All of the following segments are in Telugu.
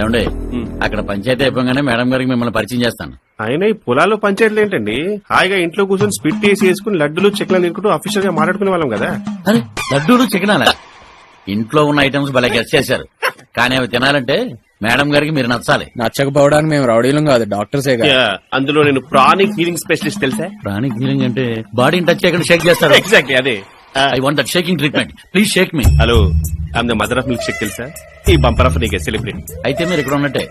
ఏమండి అక్కడ పంచాయతీ అయిపోగానే మేడం గారికి మిమ్మల్ని పరిచయం చేస్తాను. ఆయన ఈ పొలాల్లో పంచాయతీలు ఏంటండి? హాయిగా ఇంట్లో కూర్చొని స్పిట్ వేసి వేసుకుని లడ్డులు చెక్లు తినుకుంటూ అఫీషియల్ గా మాట్లాడుకునే వాళ్ళం కదా. అరే లడ్డూలు చికెనాలా? ఇంట్లో ఉన్న ఐటమ్స్ భలే గెస్ట్ చేశారు, కానీ అవి తినాలంటే మేడం గారికి మీరు నచ్చాలి. నచ్చకపోవడానికి మేము రౌడీలం కాదు, డాక్టర్సే కదా. అందులో నేను ప్రాణిక్ హీలింగ్ స్పెషలిస్ట్ తెలుసా? ప్రాణిక్ హీలింగ్ అంటే బాడీని టచ్ చేయకుండా షేక్ చేస్తారు. ఎగ్జాక్ట్లీ అదే. I want that shaking treatment, please shake me. Hello, I'm the mother of milk shake తెలుసా? ఈ బంపర్ ఆఫ్ నీకే సెలబ్రిటీ. అయితే మీరు ఇక్కడ ఉన్నట్టే.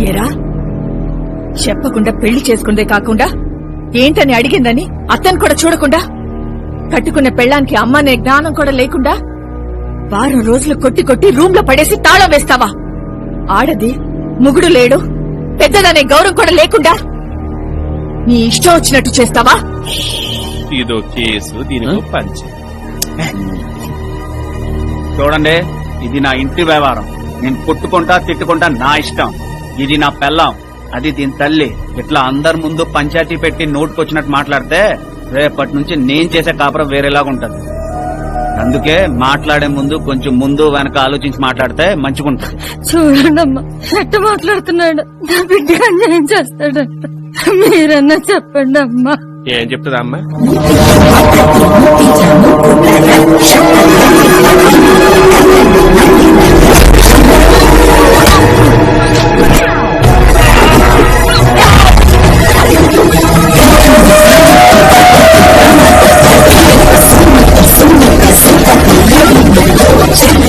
ఏరా చెప్పకుండా పెళ్లి చేసుకుందే కాకుండా ఏంటని అడిగిందని అతను కూడా చూడకుండా కట్టుకున్న పెళ్ళానికి అమ్మనే జ్ఞానం కూడా లేకుండా వారం రోజులు కొట్టి కొట్టి రూమ్ లో పడేసి తాళం వేస్తావా? ఆడది ముగుడు లేడు పెద్దదనే గౌరవం కూడా లేకుండా నీ ఇష్టం వచ్చినట్టు చేస్తావా? ఇదో కేసు, దీనికో పంచ. చూడండి, ఇది నా ఇంటి వ్యవహారం. నేను కొట్టుకుంటా తిట్టుకుంటా నా ఇష్టం. ఇది నా పెళ్ళాం, అది దీని తల్లి. ఇట్లా అందరి ముందు పంచాయతీ పెట్టి నోటుకొచ్చినట్టు మాట్లాడితే రేపటి నుంచి నేను చేసే కాపురం వేరేలాగా ఉంటది. అందుకే మాట్లాడే ముందు కొంచెం ముందు వెనక ఆలోచించి మాట్లాడితే మంచిగుంటది. చూడండమ్మా ఎట్ట మాట్లాడుతున్నాడు, నా బిడ్డగా ఏం చేస్తాడంట, మీరన్నా చెప్పండి అమ్మా. ఏం చెప్తుందా అమ్మా?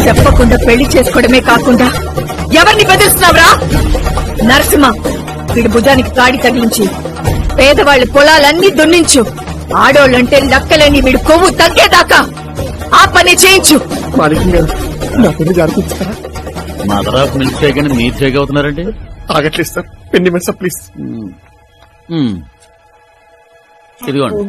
చెప్పకుండా పెళ్లి చేసుకోవడమే కాకుండా ఎవరిని బెదిరిస్తున్నావురా? నరసింహ, వీడి భుజానికి కాడి తగిలించి పేదవాళ్ల పొలాలన్నీ దున్నించు. ఆడోళ్ళంటే లక్కలేని వీడి కొవ్వు తగ్గేదాకా ఆ పని చేయించు. మదర్ ఆఫ్ మిల్క్ షేక్ అని మీరు షేక్ అవుతున్నారండి? ఆగట్లేదు సార్, ఎన్ని మినిట్స్ ప్లీజ్. ఇదిగోండి.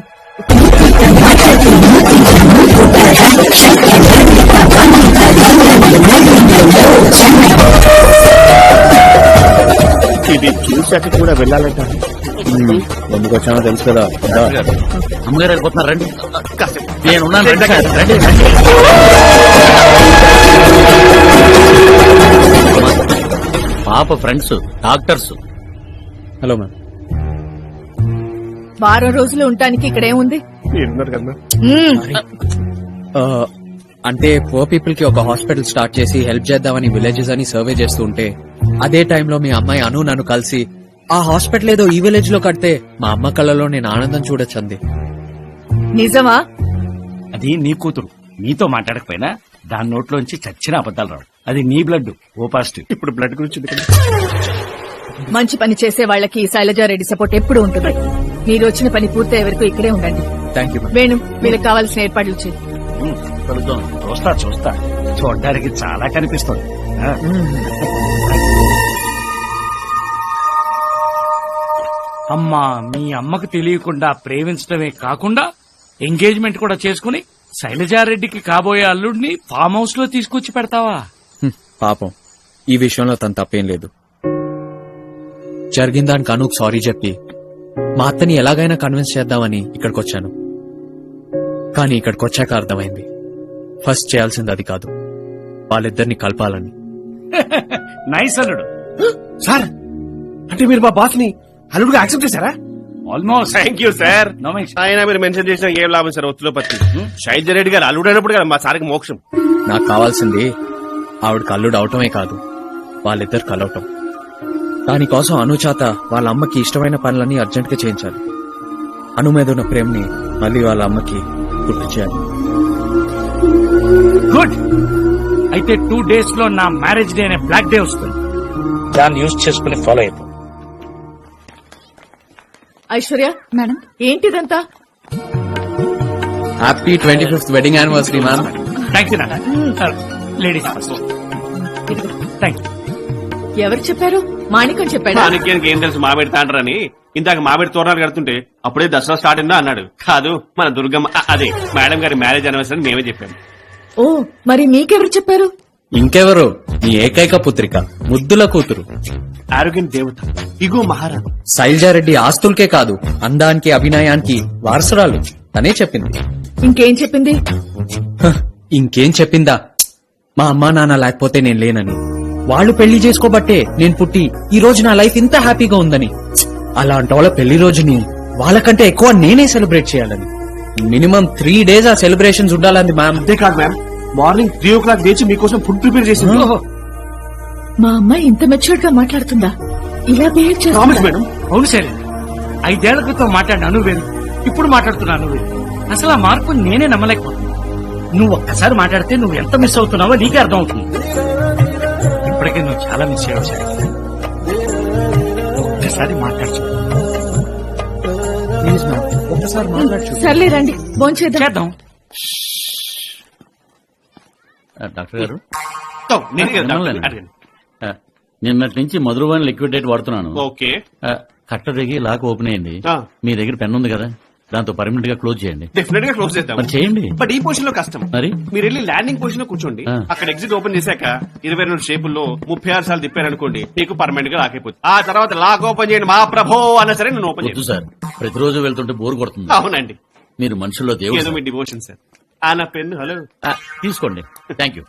ఇది చూశాక కూడా వెళ్ళాలంట. ఎందుకు వచ్చానో తెలుసు కదా. అమ్మగారు వెళ్ళిపోతున్నారు, రండి. నేనున్నాను, రండి సార్, రండి రండి. పాప ఫ్రెండ్స్ డాక్టర్స్. Hello ma'am. వారం రోజులు ఉండటానికి ఇక్కడేముంది? మీరున్నారు కదా. అంటే పూర్ పీపుల్ కి ఒక హాస్పిటల్ స్టార్ట్ చేసి హెల్ప్ చేద్దామని విలేజెస్ అని సర్వే చేస్తూ ఉంటే అదే టైంలో మీ అమ్మాయి అను నన్ను కలిసి ఆ హాస్పిటల్ ఏదో ఈ విలేజ్ లో కడితే మా అమ్మ కళ్ళలో నేను ఆనందం చూడొచ్చంది. నిజమా? అది నీ కూతురు నీతో మాట్లాడకపోయినా దాని నోట్లోంచి చచ్చిన అబద్దాలు రావు. అది నీ బ్లడ్, ఓ పాజిటివ్. ఇప్పుడు బ్లడ్ గురించి మంచి పని చేసే వాళ్ళకి శైలజారెడ్డి సపోర్ట్ ఎప్పుడు ఉంటుంది. మీరు వచ్చిన పని పూర్తయ్యే వరకు ఇక్కడే ఉండండి. Thank you. వేణు, వీళ్ళకి కావాల్సిన ఏర్పాట్లు చేయి. చూస్తా చూస్తా, చూడడానికి చాలా కనిపిస్తుంది. అమ్మా, మీ అమ్మకు తెలియకుండా ప్రేమించడమే కాకుండా ఎంగేజ్మెంట్ కూడా చేసుకుని శైలజారెడ్డికి కాబోయే అల్లుడిని ఫామ్ హౌస్ లో తీసుకొచ్చి పెడతావా? పాపం, ఈ విషయంలో తను తప్పేం లేదు. జరిగిన దానికి అనుకు సారీ చెప్పి మా అత్తని ఎలాగైనా కన్విన్స్ చేద్దామని ఇక్కడికొచ్చాను. కానీ ఇక్కడికొచ్చాక అర్థమైంది ఫస్ట్ చేయాల్సింది అది కాదు, వాళ్ళిద్దరిని కలపాలని. నైస్ అల్లుడు. సార్, అంటే మీరు మా బాస్ ని అల్లుడుగా యాక్సెప్ట్ చేశారా? Almost. Thank you sir. No mention. ఆయన మీరు మెన్షన్ చేసిన ఏం లాభం సార్? ఒత్తులో పత్తి శైలజ రెడ్డి గారు అల్లుడు అయినప్పుడు కదా మా సార్కి మోక్షం. నాకు కావాల్సింది ఆవిడకి అల్లుడు అవటమే కాదు, వాళ్ళిద్దరు కలవటం. దానికోసం అనుచాత వాళ్ళ అమ్మకి ఇష్టమైన పనులన్నీ అర్జెంట్ గా చేయించాలి. అను మీద ఉన్న ప్రేమని మళ్ళీ వాళ్ళ అమ్మకి గుర్తు చేయాలి. గుడ్. అయితే 2 days లో నా మ్యారేజ్ డే అనే బ్లాక్ డే వస్తుంది. దాన్ని యూజ్ చేసుకుని ఫాలో అయిపో. ఐశ్వర్య మేడం, ఏంటిదంతా? Happy 25th wedding anniversary ma'am. Thank you. Ladies first. Thank you. ఎవరు చెప్పారు? మాణికం చెప్పాడా? మాణిక్యానికి ఏం తెలుసు మామిడి తాండ్రని. ఇందాక మామిడి తోరణాలు కడుతుంటే అప్పుడే దసరా స్టార్ట్ అయిందా అన్నాడు. కాదు, మన దుర్గమ్మ, అదే మేడం గారి మ్యారేజ్ అనివర్సరీ మేమే చెప్పాము. ఓ, మరి మీకెవరు చెప్పారు? ఇంకెవరు నీ ఏకైక పుత్రిక, ముద్దుల కూతురు. ఆరోగ్యం దేవత, ఇగో మహారాణి. శైలజారెడ్డి ఆస్తులకే కాదు, అందానికి అభినయానికి వారసురాలు తనే చెప్పింది. ఇంకేం చెప్పింది? హ, ఇంకేం చెప్పిందా? మా అమ్మా నాన్న లేకపోతే నేను లేనని, వాళ్ళు పెళ్లి చేసుకోబట్టే నేను పుట్టి ఈ రోజు నా లైఫ్ ఇంత హ్యాపీగా ఉందని, అలాంటి వాళ్ళ పెళ్లి రోజుని వాళ్ళకంటే ఎక్కువ నేనే సెలబ్రేట్ చేయాలని, మినిమం 3 days ఆ సెలబ్రేషన్స్ ఉండాలని మ్యామ్. అంతేకాదు మ్యామ్, మార్నింగ్ 3 o'clock లేచి మీకోసం ఫుడ్ ప్రిపేర్ చేసింది. మా అమ్మాయి ఇంత మెచ్యూర్డ్ గా మాట్లాడుతుందా? ఇలా బిహేవ్ ప్రామిస్ చేస్తుందా? మేడం. అవును సరే, 5 ఏళ్ల క్రితం మాట్లాడిన అను వేరు, ఇప్పుడు మాట్లాడుతున్నా అను వేరు. అసలు ఆ మార్పు నేనే నమ్మలేకపోతున్నా. నువ్వు ఒక్కసారి మాట్లాడితే నువ్వు ఎంత మిస్ అవుతున్నావో నీకే అర్థం అవుతుంది. ఇప్పటికే నువ్వు చాలా మిస్ అయ్యావు సరే. ఒక్కసారి మాట్లాడు ప్లీజ్ మ్యామ్, ఒక్కసారి మాట్లాడు. సర్లే రండి భోంచేద్దాం. చేద్దాం. డాక్టర్ గారు, ఓ, నేనే కదా డాక్టర్, మిమ్మల్ని. అడగండి. నిన్నటి నుంచి మధురవాణి లిక్విడ్ డేట్ వాడుతున్నాను. ఓకే. కట్ట దిగి లాక్ ఓపెన్ అయింది. ఆ. మీ దగ్గర పెన్ ఉంది కదా, దాంతో పర్మనెంట్ గా క్లోజ్ చేయండి. డెఫినెట్ గా క్లోజ్ చేద్దాం. మరి చేయండి. బట్ ఈ పొజిషన్ లో కష్టం. మరి? మీరు వెళ్ళి ల్యాండింగ్ పొజిషన్ లో కూర్చోండి. ఆ. అక్కడ ఎగ్జిట్ ఓపెన్ చేశాక 22 షేపుల్లో 36 సార్లు తిప్పారనుకోండి, మీకు పర్మనెంట్ గా లాక్ అయిపోతుంది. ఆ తర్వాత లాక్ ఓపెన్ చేయండి మా ప్రభో అన్నా సరే నేను ఓపెన్ వద్దు చేస్తాను. సార్, ప్రతిరోజు వెళ్తుంటే బోర్ కొడుతుంది. అవునండి, మీరు మనుషుల్లో ఏదో దేవుడు. మీ డివోషన్ సార్. నా పెన్ను. హలో. తీసుకోండి. Thank you.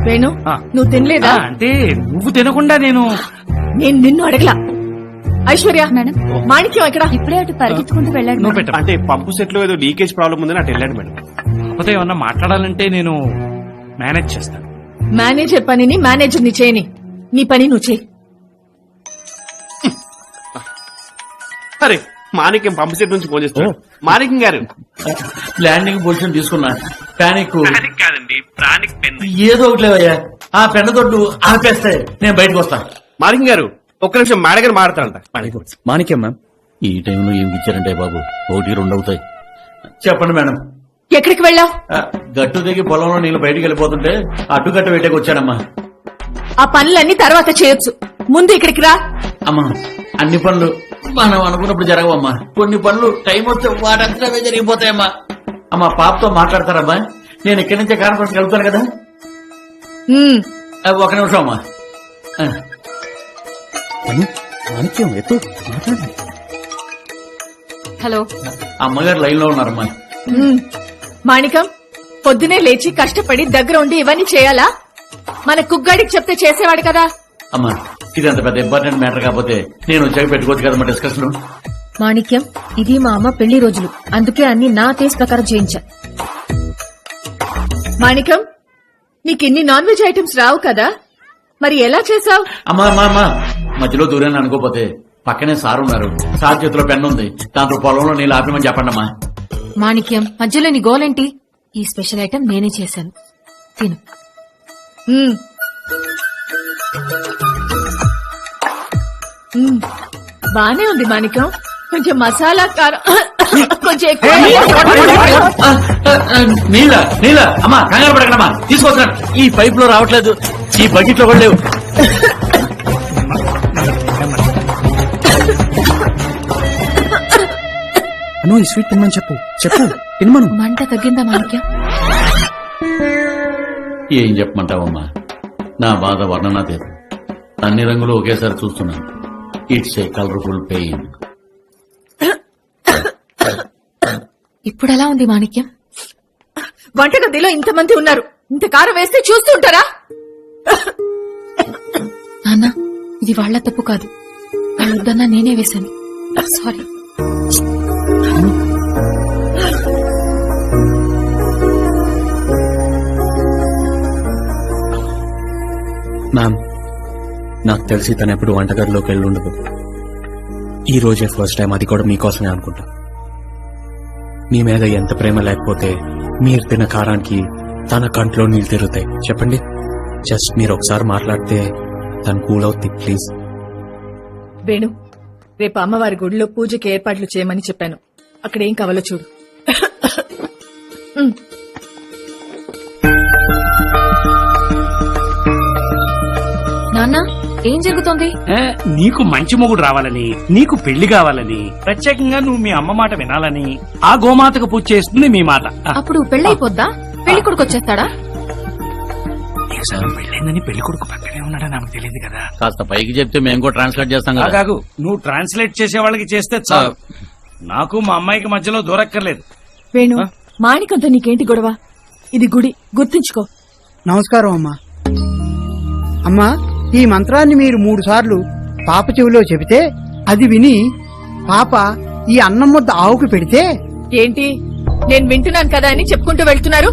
వేణు, ఆ. నువ్వు తినలేదా? అంటే నువ్వు తినకుండా నేను నేను నిన్ను అడగలా. ఐశ్వర్య, మేడం. మాణిక్యం ఎక్కడ? ఇప్పుడే అటు పరిగెత్తుకుంటూ వెళ్ళాడు నువ్వు మేడం. పెట్ట అంటే పంపు సెట్ లో ఏదో లీకేజ్ ప్రాబ్లం ఉందని అటు వెళ్ళాడు మేడం. కాకపోతే ఏమన్నా మాట్లాడాలంటే నేను మేనేజ్ చేస్తాను. మేనేజర్ పనిని మేనేజర్ ని చేయని, నీ పని నువ్వు చేయి. అరే మాణిక్యం పంపు సెట్ నుంచి ఫోన్ చేస్తాడు. మాణిక్యం గారు. ల్యాండింగ్ పొజిషన్ తీసుకున్నా. పానిక్ కాదండి, ప్రాణిక్ పెన్. ఏదో ఒకటి లేవయ్యా. ఆ పెన్న తోడు ఆపేస్తే నేను బయటకు వస్తా. మాణిక్యం గారు ఒక్క నిమిషం మేడగారు మాడతారంట. మాణిక్యం మ్యామ్, ఈ టైంలో ఏం ఇచ్చారంటే బాబు, 1, 2 అవుతాయి. చెప్పండి మేడం. ఎక్కడికి వెళ్ళావు? గట్టు దిగి పొలంలో నీళ్ళు బయటికి వెళ్ళిపోతుంటే అడ్డుకట్ట పెట్టేకి వచ్చానమ్మా. ఆ పనులన్నీ తర్వాత చేయొచ్చు, ముందు ఇక్కడికి రా. అమ్మా, అన్ని పనులు మనం అనుకున్నప్పుడు జరగవమ్మా. కొన్ని పనులు టైం వస్తే వాటంతా జరిగిపోతాయమ్మా. అమ్మా, పాపతో మాట్లాడతారమ్మా. నేను ఇక్కడి నుంచే కాన్ఫరెన్స్ వెళ్తాను కదా. ఉమ్, ఒక నిమిషం అమ్మా. మాణిక్యం ఎత్తు మాట్లాడండి. హలో. అమ్మగారు లైన్ లో ఉన్నారమ్మా. ఉమ్. మాణికం, పొద్దునే లేచి కష్టపడి దగ్గర ఉండి ఇవన్నీ చేయాలా? మన కుగ్గాడికి చెప్తే చేసేవాడు కదా. అమ్మా, ఇది అంత పెద్ద ఇంపార్టెంట్ మ్యాటర్ కాకపోతే నేను వచ్చాక పెట్టుకోవచ్చు కదమ్మా డిస్కషన్. మాణిక్యం, ఇది మా అమ్మ పెళ్లి రోజులు, అందుకే అన్ని నా టేస్ట్ ప్రకారం చేయించా. మాణికం, నీకు ఇన్ని నాన్ వెజ్ ఐటమ్స్ రావు కదా, మరి ఎలా చేసావు? అమ్మా అమ్మా అమ్మా, మధ్యలో దూరాన్ని అనుకోపోతే పక్కనే సార్ ఉన్నారు. సార్ చేతిలో పెన్ను ఉంది, దాంతో పొలంలో నీళ్ళు ఆపేమని చెప్పండి అమ్మా. మాణిక్యం, మధ్యలో నీ గోలేంటి? ఈ స్పెషల్ ఐటమ్ నేనే చేశాను, తిను. ఉమ్. ఉమ్. బానే ఉంది మాణికం, కొంచెం మసాలా కారం కొంచెం ఎక్కువ. నీళ్ళ నీళ్ళ అమ్మా, కంగారు పడకడమ్మా, తీసుకొస్తాను. ఈ పైప్ లో రావట్లేదు, ఈ బకెట్ లో కూడా లేవు. అను, ఈ స్వీట్ తినమని చెప్పు చెప్పు తినమను. మంట తగ్గిందా మాణిక్యం? ఏం చెప్పమంటావమ్మా, నా బాధ వర్ణనాతీతం. అన్ని రంగులు ఒకేసారి చూస్తున్నాను. It's a colourful pain. ఇప్పుడు ఎలా ఉంది మాణిక్యం? వంటగదిలో ఇంతమంది ఉన్నారు, ఇంత కారం వేస్తే చూస్తూ ఉంటారా? నాన్న, ఇది వాళ్ళ తప్పు కాదు, వాళ్ళొద్దన్నా నేనే వేశాను, సారీ. మ్యామ్, నాకు తెలిసి తను ఎప్పుడు వంటగదిలోకి వెళ్ళి ఉండదు. ఈ రోజే ఫస్ట్ టైం, అది కూడా మీకోసమే అనుకుంటా. మీ మీద ఎంత ప్రేమ లేకపోతే మీరు తిన్న కారానికి తన కంట్లో నీళ్ళు తిరుగుతాయి. చెప్పండి, జస్ట్ మీరు ఒకసారి మాట్లాడితే తను కూల్ అవుతుంది ప్లీజ్. వేణు, రేపు అమ్మవారి గుడిలో పూజకి ఏర్పాట్లు చేయమని చెప్పాను. అక్కడ ఏం కావాలో చూడు. నాన్న, ఏం జరుగుతోంది? నీకు మంచి మొగుడు రావాలని, నీకు పెళ్లి కావాలని, ప్రత్యేకంగా నువ్వు మీ అమ్మ మాట వినాలని ఆ గోమాతకు పూజ చేస్తుంది మీ మాట. అప్పుడు పెళ్ళైపోద్దా? పెళ్లి కొడుకు వచ్చేస్తాడా? నీకు సగం పెళ్ళైందని పెళ్లి కొడుకు పక్కనే ఉన్నాడని నాకు తెలియదు కదా. కాస్త పైకి చెప్తే మేము కూడా ట్రాన్స్లేట్ చేస్తాం కదా. కాదు, నువ్వు ట్రాన్స్లేట్ చేసే వాళ్ళకి చేస్తే చాలు. నాకు మా అమ్మాయికి మధ్యలో దూరక్కర్లేదు. వేణు, మాణికంతో నీకేంటి గొడవ? ఇది గుడి, గుర్తుంచుకో. నమస్కారం అమ్మా. అమ్మా, ఈ మంత్రాన్ని మీరు 3 సార్లు పాప చెవిలో చెబితే అది విని పాప ఈ అన్నం ముద్ద ఆవుకు పెడితే ఏంటి, నేను వింటున్నాను కదా అని చెప్పుకుంటూ వెళ్తున్నారు?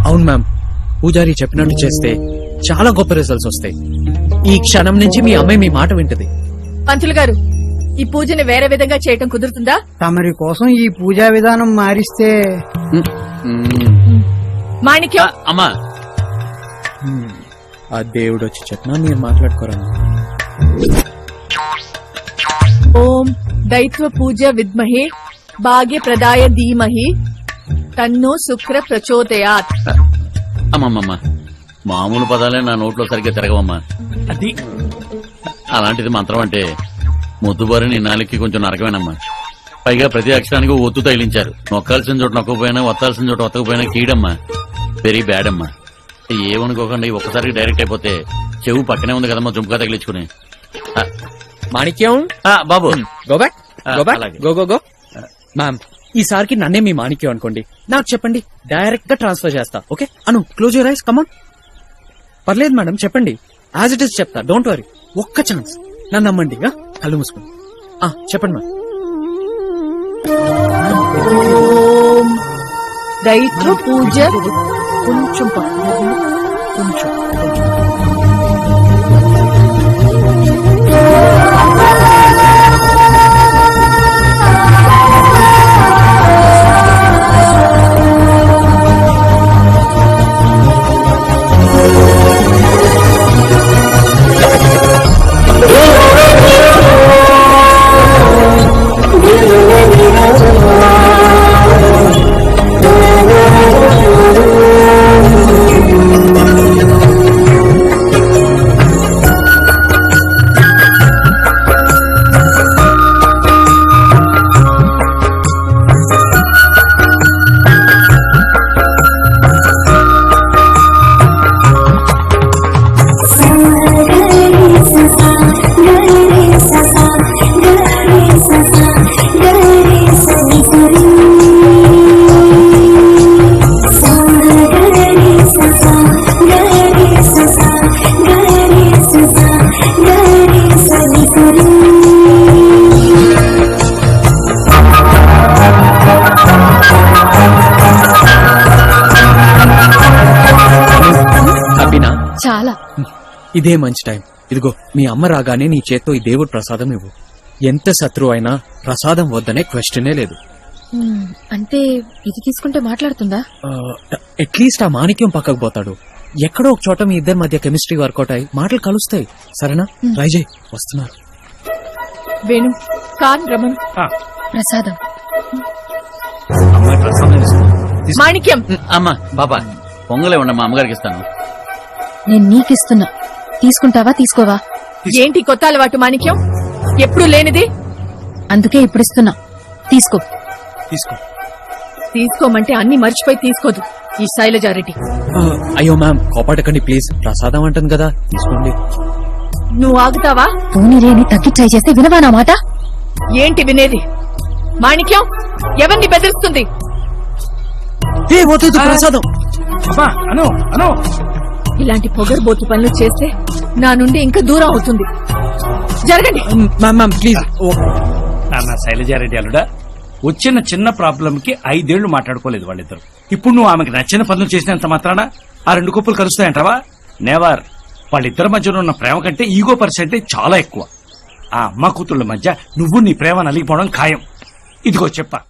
అవును మ్యామ్, పూజారి చెప్పినట్టు చేస్తే చాలా గొప్ప రిజల్ట్స్ వస్తాయి. ఈ క్షణం నుంచి మీ అమ్మాయి మీ మాట వింటది. పంతులు గారు, ఈ పూజని వేరే విధంగా చేయటం కుదురుతుందా? తమరి కోసం ఈ పూజా విధానం మారిస్తే మాణిక్యం, అమ్మా ఆ దేవుడు వచ్చి చెప్పినా మీరు మాట్లాడుకోరా. ఓం దైత్వ పూజ విద్మహే భాగ్య ప్రదాయ ధీమహి తన్నో శుక్ర ప్రచోదయాత్. అమ్మమ్మమ్మ, మామూలు పదాలే నా నోట్లో సరిగ్గా తిరగవమ్మా. అది అలాంటిది మంత్రం అంటే ముద్దుబారి నీ నాలుగుకి కొంచెం నరకమేనమ్మా. పైగా ప్రతి అక్షరానికి ఒత్తు తగిలించారు. నొక్కాల్సిన చోట నొక్కకపోయినా, వత్తాల్సిన చోట వత్తకపోయినా కీడమ్మా. వెరీ బ్యాడ్ అమ్మా. ఏమనుకోకండి, ఒక్కసారి డైరెక్ట్ అయిపోతే చెవు పక్కనే ఉంది కదమ్మా, జుంపుగా తగిలించుకుని. మాణిక్యం, బాబు గో బ్యాక్, గో బ్యాక్, అలాగే. Go go go. మ్యామ్, ఈసారికి నన్నే మీ మాణిక్యం అనుకోండి. నాకు చెప్పండి, డైరెక్ట్ గా ట్రాన్స్ఫర్ చేస్తా. Okay Anu, close your eyes, come on. పర్లేదు మేడం, చెప్పండి. యాజ్ ఇట్ ఇస్ చెప్తా, డోంట్ వరీ. ఒక్క ఛాన్స్, నన్ను నమ్మండి. కళ్ళు మూసుకోండి. చెప్పండి మ్యామ్. ఓం దైత్వ పూజ కొంచెం కొంచెం చాలా. ఇదే మంచి టైం. ఇదిగో మీ అమ్మ రాగానే నీ చేత్తో ఈ దేవుడు ప్రసాదం ఇవ్వు. ఎంత శత్రువు అయినా ప్రసాదం వద్దనే క్వశ్చనే లేదు. అంటే ఇది తీసుకుంటే మాట్లాడుతుందా? అట్లీస్ట్ ఆ మాణిక్యం పక్కకు పోతాడు. ఎక్కడో ఒక చోట మీ ఇద్దరి మధ్య కెమిస్ట్రీ వర్కౌట్ అయ్యి మాటలు కలుస్తాయి. సరేనా? ట్రై చేయి. వస్తున్నారు. వేణు, కాన్ రమణ్. ప్రసాదం. అమ్మాయి ప్రసాదం ఇస్తుంది. మాణిక్యం, అమ్మా బాబా, పొంగలే ఉండ మా అమ్మగారికి ఇస్తాను. నేను నీకిస్తున్నా, తీసుకుంటావా తీసుకోవా? ఏంటి కొత్త అలవాటు మాణిక్యం? ఎప్పుడు లేనిది. అందుకే ఇప్పుడు ఇస్తున్నా, తీసుకో. తీసుకో. తీసుకోమంటే అన్ని మర్చిపోయి తీసుకోదు ఈ శైలజారెడ్డి. అయ్యో మ్యామ్, కోపాటకండి ప్లీజ్. ప్రసాదం అంటుంది కదా, తీసుకోండి. నువ్వు ఆగుతావా? పోనీలేని తగ్గి ట్రై చేస్తే వినవా నా మాట? ఏంటి వినేది? మాణిక్యం, ఎవరిని బెదిరిస్తుంది? ప్రసాదం. అమ్మా, అను అను. ఇలాంటి పొగరుబోతు పనులు చేస్తే నా నుండి ఇంకా దూరం అవుతుంది. జరగండి. Ma'am ma'am please. నాన్న శైలజారెడ్డి అల్లుడా, వచ్చిన చిన్న ప్రాబ్లం కి 5 ఏళ్లు మాట్లాడుకోలేదు వాళ్ళిద్దరు. ఇప్పుడు నువ్వు ఆమెకి నచ్చిన పనులు చేసినంత మాత్రాన ఆ 2 కుప్పలు కలుస్తాయంటావా? నెవర్. వాళ్ళిద్దరి మధ్యలో ఉన్న ప్రేమ కంటే ఈగో పర్సెంటేజ్ చాలా ఎక్కువ. ఆ అమ్మ కూతుళ్ళ మధ్య నువ్వు నీ ప్రేమ నలిగిపోవడం ఖాయం. ఇదిగో చెప్పా.